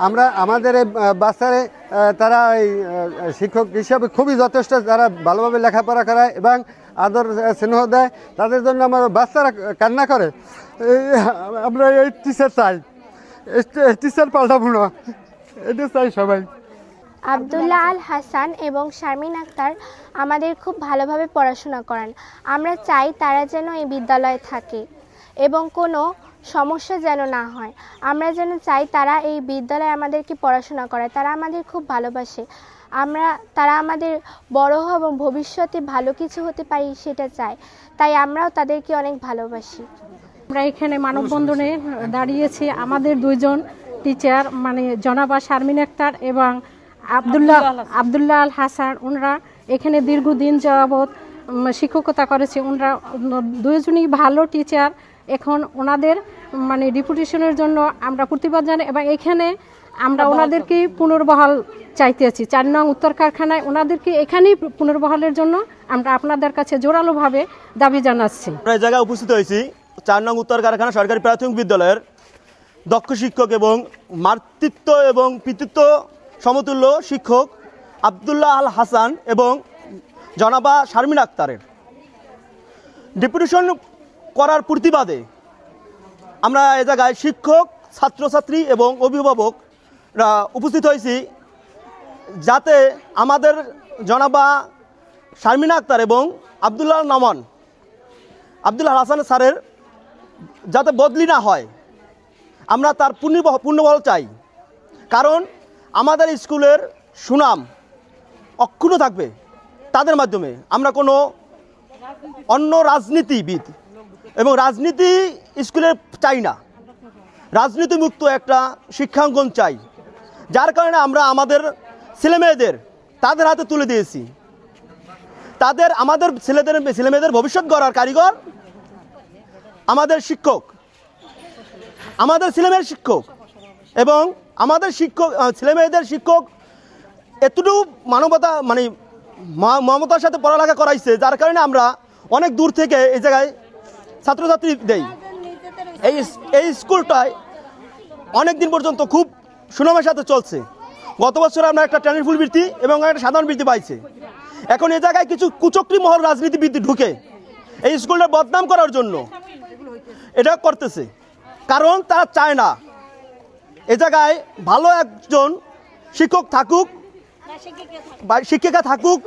আমরা আমাদের এই বাচ্চারা তারা এই শিক্ষক হিসাবে খুবই যথেষ্ট, তারা ভালোভাবে লেখাপড়া করায় এবং আদর স্নেহ দেয়। তাদের জন্য আমার বাচ্চারা কান্না করে। আমরা এই টিচার চাই, টিচার পাল্টাবো না, এটা চাই সবাই। আব্দুল্লাহ আল হাসান এবং শারমিন আক্তার আমাদের খুব ভালোভাবে পড়াশোনা করান। আমরা চাই তারা যেন এই বিদ্যালয়ে থাকে এবং কোনো সমস্যা যেন না হয়। আমরা যেন চাই তারা এই বিদ্যালয়ে আমাদেরকে পড়াশোনা করায়। তারা আমাদের খুব ভালোবাসে। তারা আমাদের বড় হয় এবং ভবিষ্যতে ভালো কিছু হতে পারি সেটা চাই। তাই আমরাও তাদেরকে অনেক ভালোবাসি। আমরা এখানে মানববন্ধনে দাঁড়িয়েছি। আমাদের দুইজন টিচার মানে জনাবা শারমিন আক্তার এবং আব্দুল্লাহ আল হাসান, ওনারা এখানে দীর্ঘদিন যাবৎ শিক্ষকতা করেছে। ওনারা দুজনই ভালো টিচার। এখন ওনাদের মানে ডেপুটেশনের জন্য আমরা প্রতিবাদ জানাই এবং এখানে আমরা ওনাদেরকে পুনর্বহাল চাইতে আছি। 4 নং উত্তর কারখানায় ওনাদেরকে এখানেই পুনর্বহালের জন্য আমরা আপনাদের কাছে জোরালোভাবে দাবি জানাচ্ছি। আমরা এই জায়গায় উপস্থিত হয়েছি 4 নং উত্তর কারখানা সরকারি প্রাথমিক বিদ্যালয়ের দক্ষ শিক্ষক এবং মাতৃত্ব এবং পিতৃত্ব সমতুল্য শিক্ষক আব্দুল্লাহ আল হাসান এবং জনাবা শারমিন আক্তারের ডেপুটেশন করার প্রতিবাদে আমরা এ জায়গায় শিক্ষক, ছাত্রছাত্রী এবং অভিভাবকরা উপস্থিত হয়েছি, যাতে আমাদের জনাবা শারমিন আক্তার এবং আব্দুল্লাহ হাসান স্যারের যাতে বদলি না হয়, আমরা তার পূর্ণবহাল চাই। কারণ আমাদের স্কুলের সুনাম অক্ষুণ্ণ থাকবে তাদের মাধ্যমে। আমরা কোনো অন্য রাজনীতিবিদ এবং রাজনীতি স্কুলে চাই না, রাজনীতিমুক্ত একটা শিক্ষাঙ্গন চাই। যার কারণে আমরা আমাদের ছেলেমেয়েদের তাদের হাতে তুলে দিয়েছি। আমাদের ছেলেমেয়েদের ভবিষ্যৎ গড়ার কারিগর আমাদের শিক্ষক, আমাদের ছেলেমেয়ের শিক্ষক এবং আমাদের ছেলেমেয়েদের শিক্ষক এতটুকু মানবতা মানে মমতার সাথে পড়ালেখা করাইছে, যার কারণে আমরা অনেক দূর থেকে এই জায়গায় ছাত্রছাত্রী দেই। এই স্কুলটায় অনেক দিন পর্যন্ত খুব সুনামের সাথে চলছে। গত বছর আমরা একটা ট্যালেন্ট ফুল বৃত্তি এবং একটা সাধারণ বৃত্তি পাইছে। এখন এই জায়গায় কিছু কুচক্রী মহল রাজনীতিবিদ ঢুকে এই স্কুলটা বদনাম করার জন্য এটা করতেছে। কারণ তারা চায় না এ জায়গায় ভালো একজন শিক্ষক থাকুক বা শিক্ষিকা থাকুক।